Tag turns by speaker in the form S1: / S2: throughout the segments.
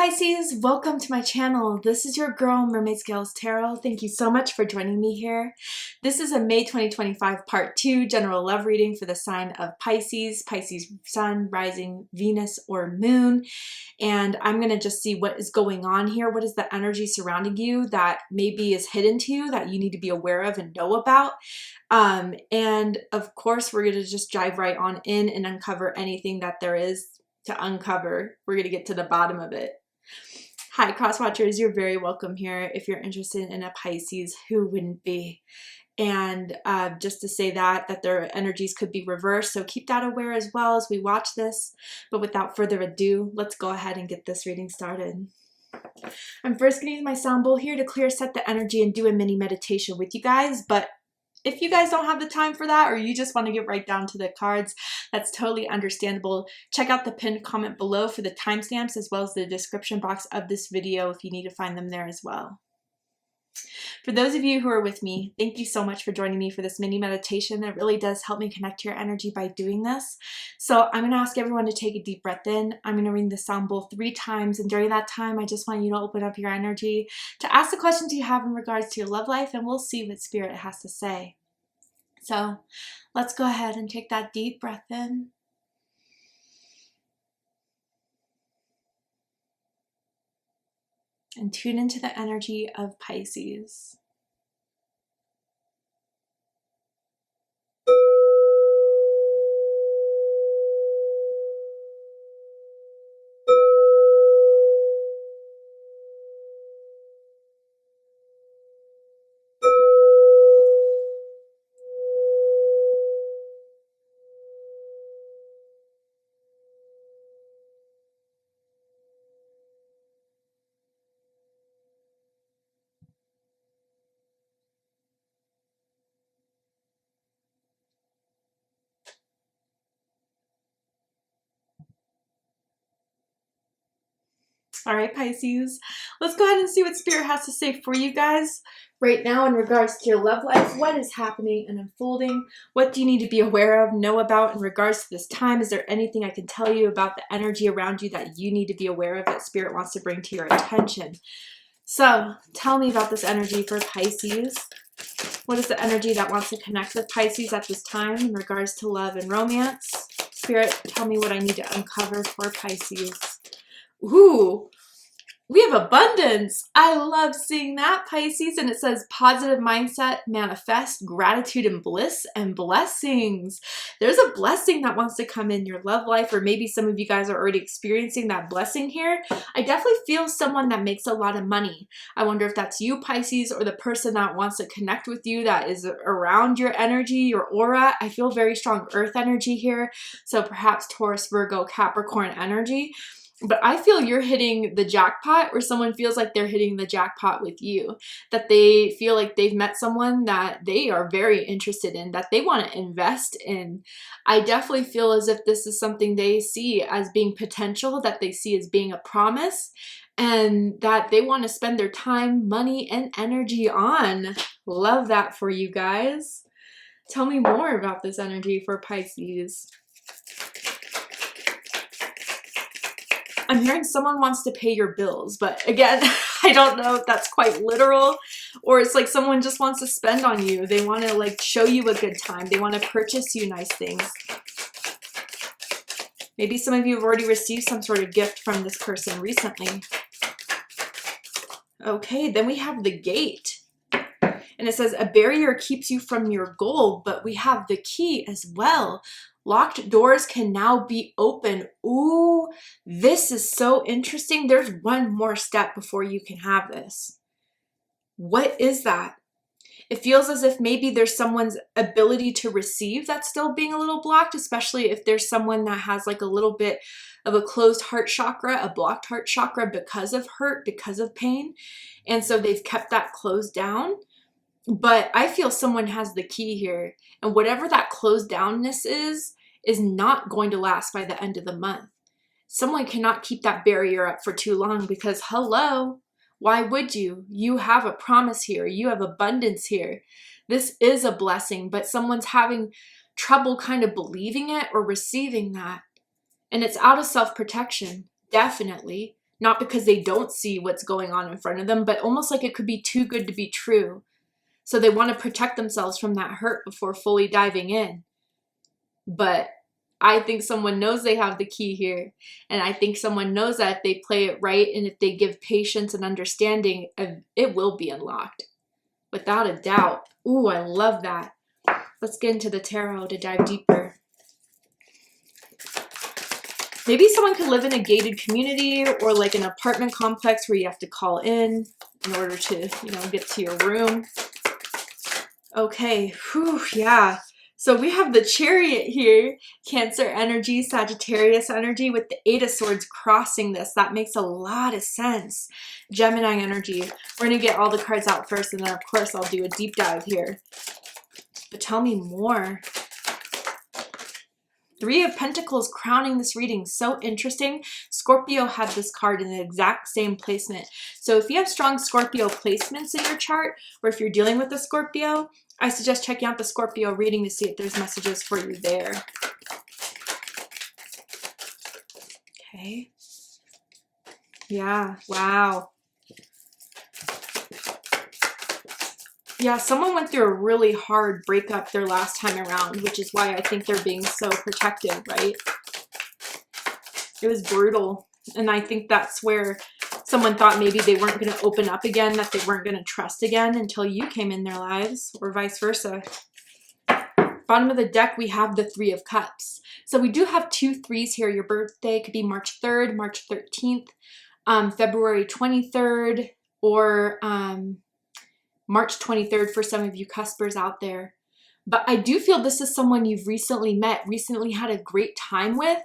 S1: Pisces, welcome to my channel. This is your girl Mermaid Scales Tarot. Thank you so much for joining me here. This is a May 2025 part 2 general love reading for the sign of Pisces, Pisces sun, rising, Venus, or moon. And I'm going to just see what is going on here. What is the energy surrounding you that maybe is hidden to you that you need to be aware of and know about? And of course, we're going to just dive right on in and uncover anything that there is to uncover. We're going to get to the bottom of it. Hi, cross watchers, you're very welcome here. If you're interested in a Pisces, who wouldn't be? And just to say that their energies could be reversed, so keep that aware as well as we watch this. But without further ado, let's go ahead and get this reading started. I'm first going to use my sound bowl here to clear set the energy and do a mini meditation with you guys. But if you guys don't have the time for that, or you just want to get right down to the cards, that's totally understandable. Check out the pinned comment below for the timestamps, as well as the description box of this video if you need to find them there as well. For those of you who are with me, thank you so much for joining me for this mini meditation. It really does help me connect to your energy by doing this. So I'm going to ask everyone to take a deep breath in. I'm going to ring the sound bowl 3 times, and during that time, I just want you to open up your energy to ask the questions you have in regards to your love life, and we'll see what Spirit has to say. So let's go ahead and take that deep breath in. And tune into the energy of Pisces. All right, Pisces, let's go ahead and see what Spirit has to say for you guys right now in regards to your love life. What is happening and unfolding? What do you need to be aware of, know about in regards to this time? Is there anything I can tell you about the energy around you that you need to be aware of that Spirit wants to bring to your attention? So tell me about this energy for Pisces. What is the energy that wants to connect with Pisces at this time in regards to love and romance? Spirit, tell me what I need to uncover for Pisces. Ooh, we have abundance. I love seeing that, Pisces. And it says positive mindset, manifest, gratitude and bliss and blessings. There's a blessing that wants to come in your love life, or maybe some of you guys are already experiencing that blessing here. I definitely feel someone that makes a lot of money. I wonder if that's you, Pisces, or the person that wants to connect with you that is around your energy, your aura. I feel very strong earth energy here. So perhaps Taurus, Virgo, Capricorn energy. But I feel you're hitting the jackpot, or someone feels like they're hitting the jackpot with you, that they feel like they've met someone that they are very interested in, that they want to invest in. I definitely feel as if this is something they see as being potential, that they see as being a promise, and that they want to spend their time, money, and energy on. Love that for you guys. Tell me more about this energy for Pisces. I'm hearing someone wants to pay your bills, but again, I don't know if that's quite literal, or it's like someone just wants to spend on you. They want to like show you a good time. They want to purchase you nice things. Maybe some of you have already received some sort of gift from this person recently. Okay, then we have the gate. And it says a barrier keeps you from your goal, but we have the key as well. Locked doors can now be open. Ooh, this is so interesting. There's one more step before you can have this. What is that? It feels as if maybe there's someone's ability to receive that's still being a little blocked, especially if there's someone that has like a little bit of a closed heart chakra, a blocked heart chakra because of hurt, because of pain. And so they've kept that closed down. But I feel someone has the key here, and whatever that closed downness is not going to last by the end of the month. Someone cannot keep that barrier up for too long because, hello, why would you? You have a promise here. You have abundance here. This is a blessing, but someone's having trouble kind of believing it or receiving that. And it's out of self-protection, definitely. Not because they don't see what's going on in front of them, but almost like it could be too good to be true. So they want to protect themselves from that hurt before fully diving in. But I think someone knows they have the key here. And I think someone knows that if they play it right and if they give patience and understanding, it will be unlocked. Without a doubt. Ooh, I love that. Let's get into the tarot to dive deeper. Maybe someone could live in a gated community or like an apartment complex where you have to call in order to, get to your room. Okay, whew, yeah. So we have the Chariot here, Cancer energy, Sagittarius energy with the Eight of Swords crossing this. That makes a lot of sense. Gemini energy. We're going to get all the cards out first, and then of course I'll do a deep dive here. But tell me more. Three of Pentacles crowning this reading. So interesting. Scorpio had this card in the exact same placement. So if you have strong Scorpio placements in your chart, or if you're dealing with a Scorpio, I suggest checking out the Scorpio reading to see if there's messages for you there. Okay. Yeah, wow. Yeah, someone went through a really hard breakup their last time around, which is why I think they're being so protective, right? It was brutal. And I think that's where someone thought maybe they weren't going to open up again, that they weren't going to trust again until you came in their lives, or vice versa. Bottom of the deck, we have the Three of Cups. So we do have 2 threes here. Your birthday could be March 3rd, March 13th, February 23rd, or March 23rd for some of you cuspers out there. But I do feel this is someone you've recently met, recently had a great time with.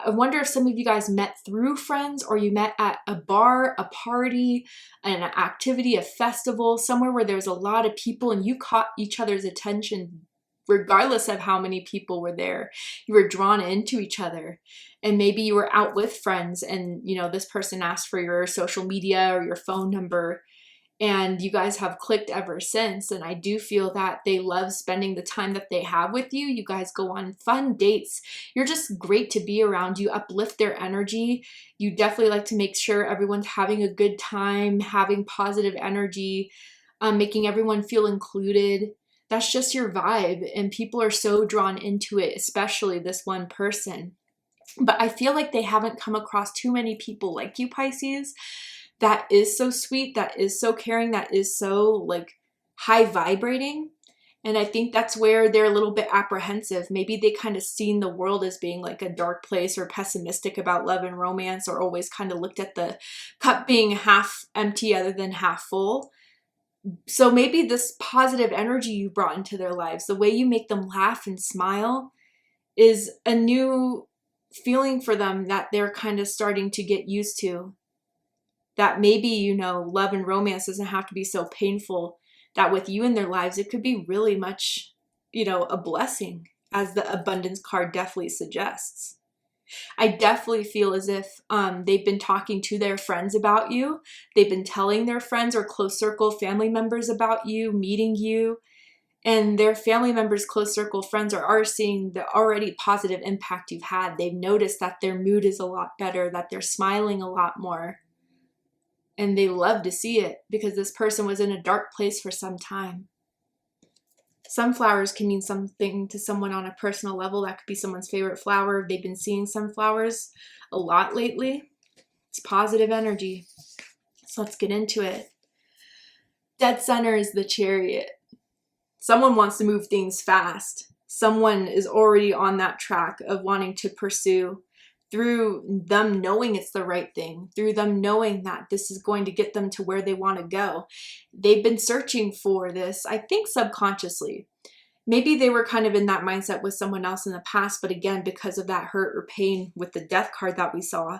S1: I wonder if some of you guys met through friends, or you met at a bar, a party, an activity, a festival, somewhere where there's a lot of people and you caught each other's attention regardless of how many people were there. You were drawn into each other. And maybe you were out with friends and, this person asked for your social media or your phone number. And you guys have clicked ever since. And I do feel that they love spending the time that they have with you. You guys go on fun dates. You're just great to be around. You uplift their energy. You definitely like to make sure everyone's having a good time, having positive energy, making everyone feel included. That's just your vibe. And people are so drawn into it, especially this one person. But I feel like they haven't come across too many people like you, Pisces, that is so sweet, that is so caring, that is so like high vibrating. And I think that's where they're a little bit apprehensive. Maybe they kind of seen the world as being like a dark place, or pessimistic about love and romance, or always kind of looked at the cup being half empty other than half full. So maybe this positive energy you brought into their lives, the way you make them laugh and smile, is a new feeling for them that they're kind of starting to get used to. That maybe, love and romance doesn't have to be so painful, that with you in their lives, it could be really much, a blessing, as the abundance card definitely suggests. I definitely feel as if they've been talking to their friends about you. They've been telling their friends or close circle family members about you, meeting you. And their family members, close circle friends are seeing the already positive impact you've had. They've noticed that their mood is a lot better, that they're smiling a lot more. And they love to see it because this person was in a dark place for some time. Sunflowers can mean something to someone on a personal level. That could be someone's favorite flower. They've been seeing sunflowers a lot lately. It's positive energy. So let's get into it. Dead center is the Chariot. Someone wants to move things fast. Someone is already on that track of wanting to pursue, through them knowing it's the right thing, through them knowing that this is going to get them to where they want to go. They've been searching for this, I think subconsciously. Maybe they were kind of in that mindset with someone else in the past, but again, because of that hurt or pain with the Death card that we saw,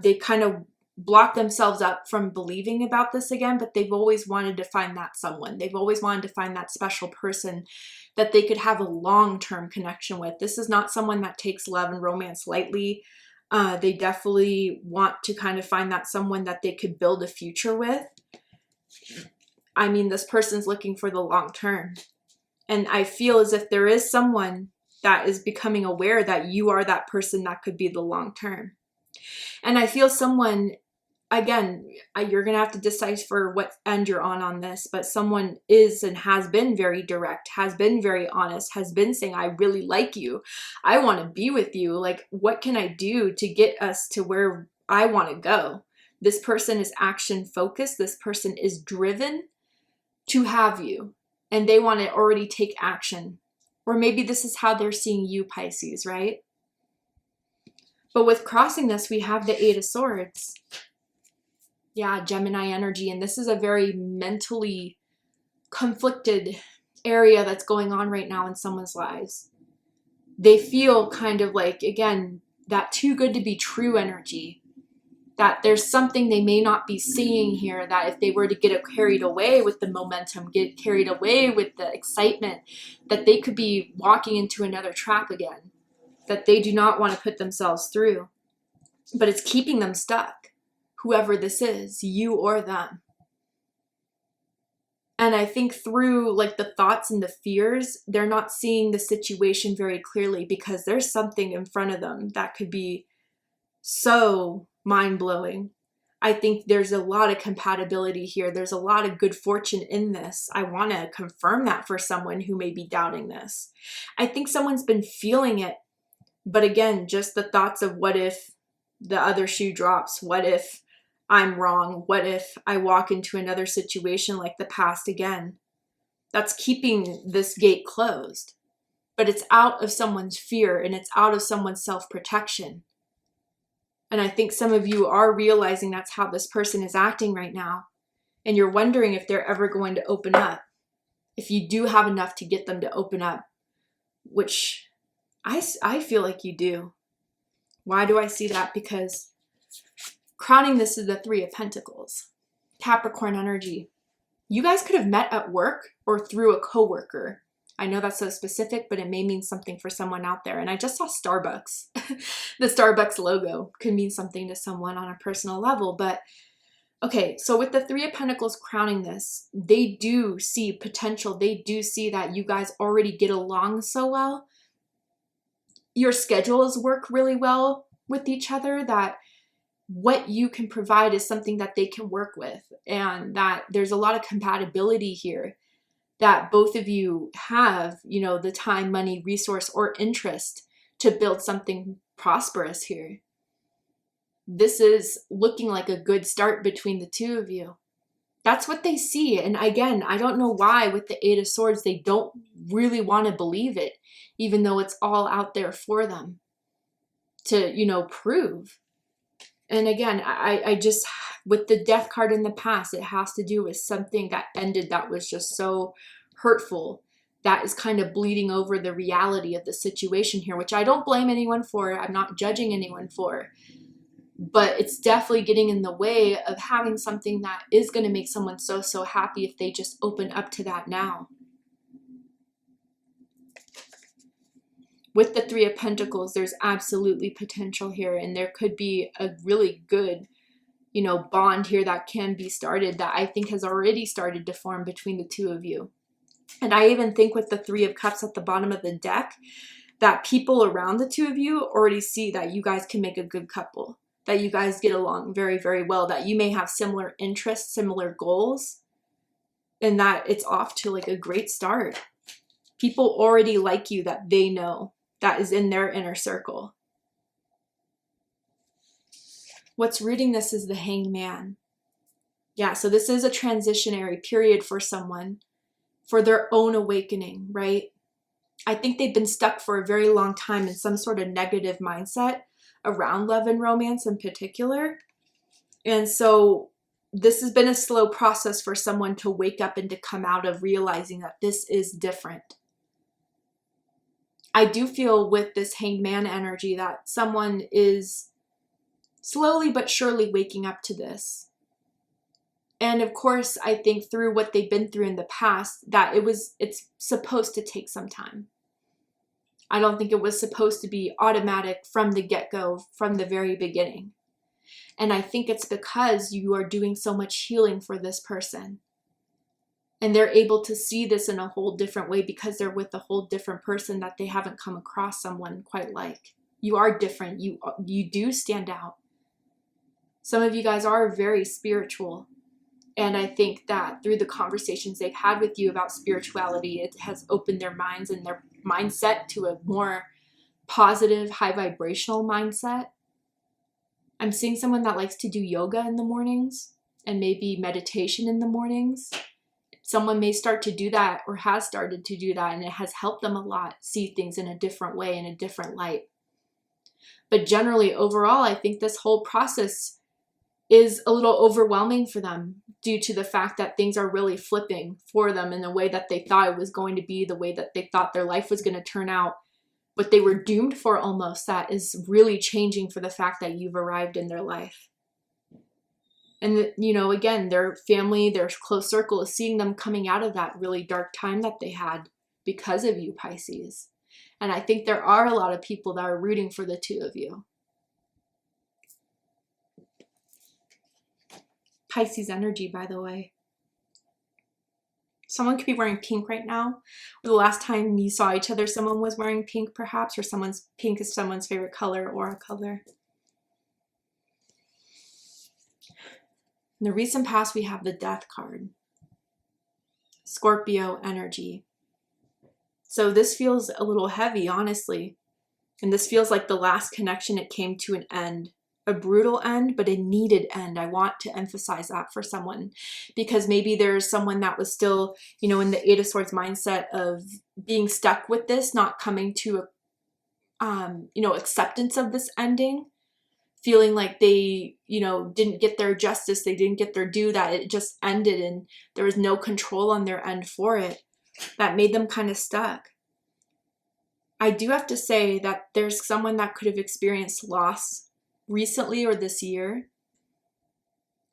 S1: they kind of blocked themselves up from believing about this again, but they've always wanted to find that someone. They've always wanted to find that special person that they could have a long-term connection with. This is not someone that takes love and romance lightly. They definitely want to kind of find that someone that they could build a future with. I mean, this person's looking for the long term. And I feel as if there is someone that is becoming aware that you are that person that could be the long term. And I feel someone again, you're going to have to decipher what end you're on this, but someone is and has been very direct, has been very honest, has been saying, I really like you. I want to be with you. Like, what can I do to get us to where I want to go? This person is action focused. This person is driven to have you, and they want to already take action. Or maybe this is how they're seeing you, Pisces, right? But with crossing this, we have the Eight of Swords. Yeah, Gemini energy. And this is a very mentally conflicted area that's going on right now in someone's lives. They feel kind of like, again, that too good to be true energy. That there's something they may not be seeing here, that if they were to get carried away with the momentum, get carried away with the excitement, that they could be walking into another trap again, that they do not want to put themselves through. But it's keeping them stuck. Whoever this is, you or them. And I think through like the thoughts and the fears, they're not seeing the situation very clearly because there's something in front of them that could be so mind-blowing. I think there's a lot of compatibility here. There's a lot of good fortune in this. I want to confirm that for someone who may be doubting this. I think someone's been feeling it. But again, just the thoughts of what if the other shoe drops? What if I'm wrong? What if I walk into another situation like the past again? That's keeping this gate closed. But it's out of someone's fear and it's out of someone's self-protection. And I think some of you are realizing that's how this person is acting right now. And you're wondering if they're ever going to open up. If you do have enough to get them to open up, which I feel like you do. Why do I see that? Because crowning this is the Three of Pentacles. Capricorn energy. You guys could have met at work or through a coworker. I know that's so specific, but it may mean something for someone out there. And I just saw Starbucks. The Starbucks logo could mean something to someone on a personal level. But okay, so with the Three of Pentacles crowning this, they do see potential. They do see that you guys already get along so well. Your schedules work really well with each other, that what you can provide is something that they can work with, and that there's a lot of compatibility here, that both of you have, you know, the time, money, resource, or interest to build something prosperous here. This is looking like a good start between the two of you. That's what they see. And again, I don't know why with the Eight of Swords, they don't really want to believe it, even though it's all out there for them to, you know, prove. And again, I just, with the Death card in the past, it has to do with something that ended that was just so hurtful. That is kind of bleeding over the reality of the situation here, which I don't blame anyone for. I'm not judging anyone for. But it's definitely getting in the way of having something that is going to make someone so happy if they just open up to that now. With the Three of Pentacles, there's absolutely potential here, and there could be a really good, you know, bond here that can be started, that I think has already started to form between the two of you. And I even think with the Three of Cups at the bottom of the deck, that people around the two of you already see that you guys can make a good couple, that you guys get along very well, that you may have similar interests, similar goals, and that it's off to like a great start. People already like you that they know, that is in their inner circle. What's reading this is the Hanged Man. Yeah, so this is a transitionary period for someone, for their own awakening, right? I think they've been stuck for a very long time in some sort of negative mindset around love and romance in particular. And so this has been a slow process for someone to wake up and to come out of realizing that this is different. I do feel with this Hanged Man energy that someone is slowly but surely waking up to this. And of course, I think through what they've been through in the past, that it's supposed to take some time. I don't think it was supposed to be automatic from the get-go, from the very beginning. And I think it's because you are doing so much healing for this person. And they're able to see this in a whole different way because they're with a whole different person that they haven't come across someone quite like. You are different. You do stand out. Some of you guys are very spiritual. And I think that through the conversations they've had with you about spirituality, it has opened their minds and their mindset to a more positive, high vibrational mindset. I'm seeing someone that likes to do yoga in the mornings and maybe meditation in the mornings. Someone may start to do that or has started to do that, and it has helped them a lot see things in a different way, in a different light. But generally, overall, I think this whole process is a little overwhelming for them due to the fact that things are really flipping for them in the way that they thought it was going to be, the way that they thought their life was going to turn out, what they were doomed for almost, that is really changing for the fact that you've arrived in their life. And, you know, again, their family, their close circle is seeing them coming out of that really dark time that they had because of you, Pisces. And I think there are a lot of people that are rooting for the two of you. Pisces energy, by the way. Someone could be wearing pink right now. The last time you saw each other, someone was wearing pink perhaps, or pink is someone's favorite color or a color. In the recent past, we have the Death card. Scorpio energy. So this feels a little heavy, honestly. And this feels like the last connection, it came to an end. A brutal end, but a needed end. I want to emphasize that for someone, because maybe there's someone that was still, you know, in the Eight of Swords mindset of being stuck with this, not coming to acceptance of this ending, feeling like they, didn't get their justice, they didn't get their due, that it just ended and there was no control on their end for it. That made them kind of stuck. I do have to say that there's someone that could have experienced loss recently or this year.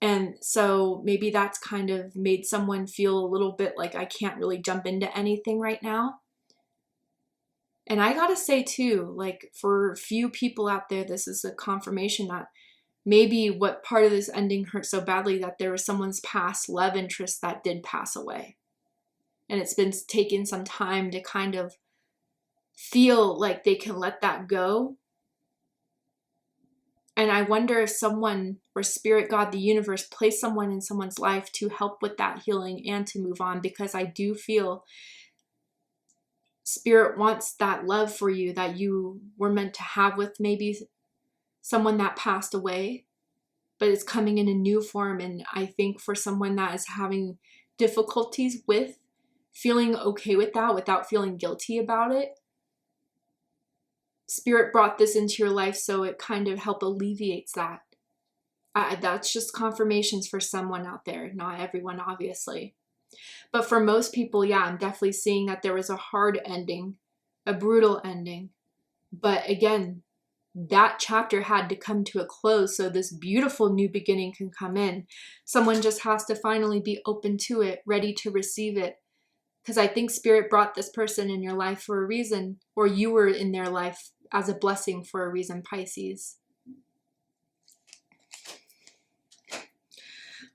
S1: And so maybe that's kind of made someone feel a little bit like, I can't really jump into anything right now. And I gotta say too, like for few people out there, this is a confirmation that maybe what part of this ending hurt so badly that there was someone's past love interest that did pass away. And it's been taking some time to kind of feel like they can let that go. And I wonder if someone or spirit, God, the universe, placed someone in someone's life to help with that healing and to move on, because I do feel spirit wants that love for you that you were meant to have with maybe someone that passed away, but it's coming in a new form. And I think for someone that is having difficulties with feeling okay with that without feeling guilty about it, Spirit brought this into your life so it kind of help alleviates that. That's just confirmations for someone out there, not everyone, obviously. But for most people, yeah, I'm definitely seeing that there was a hard ending, a brutal ending. But again, that chapter had to come to a close so this beautiful new beginning can come in. Someone just has to finally be open to it, ready to receive it. Because I think Spirit brought this person in your life for a reason, or you were in their life as a blessing for a reason, Pisces.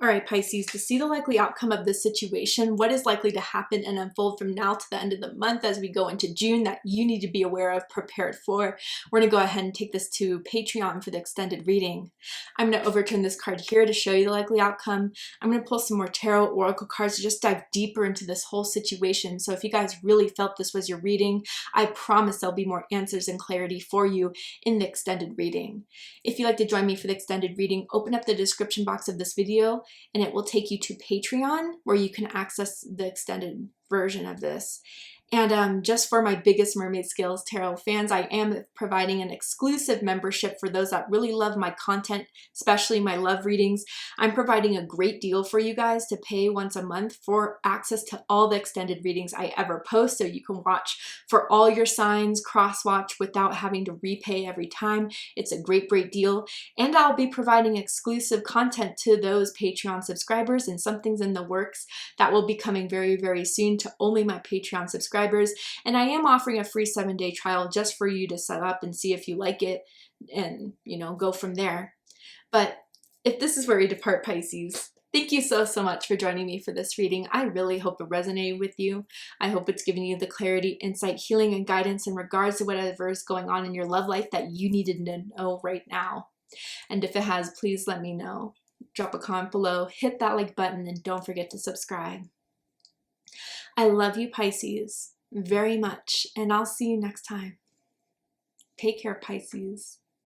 S1: All right, Pisces, to see the likely outcome of this situation, what is likely to happen and unfold from now to the end of the month as we go into June that you need to be aware of, prepared for, we're going to go ahead and take this to Patreon for the extended reading. I'm going to overturn this card here to show you the likely outcome. I'm going to pull some more tarot oracle cards to just dive deeper into this whole situation. So if you guys really felt this was your reading, I promise there'll be more answers and clarity for you in the extended reading. If you'd like to join me for the extended reading, open up the description box of this video and it will take you to Patreon where you can access the extended version of this. And just for my Biggest Mermaid Scales Tarot fans, I am providing an exclusive membership for those that really love my content, especially my love readings. I'm providing a great deal for you guys to pay once a month for access to all the extended readings I ever post, so you can watch for all your signs, cross-watch without having to repay every time. It's a great, great deal. And I'll be providing exclusive content to those Patreon subscribers, and something's in the works that will be coming very, very soon to only my Patreon subscribers. And I am offering a free 7-day trial just for you to set up and see if you like it and, go from there. But if this is where we depart, Pisces, thank you so, so much for joining me for this reading. I really hope it resonated with you. I hope it's giving you the clarity, insight, healing, and guidance in regards to whatever is going on in your love life that you needed to know right now. And if it has, please let me know. Drop a comment below, hit that like button, and don't forget to subscribe. I love you, Pisces, very much, and I'll see you next time. Take care, Pisces.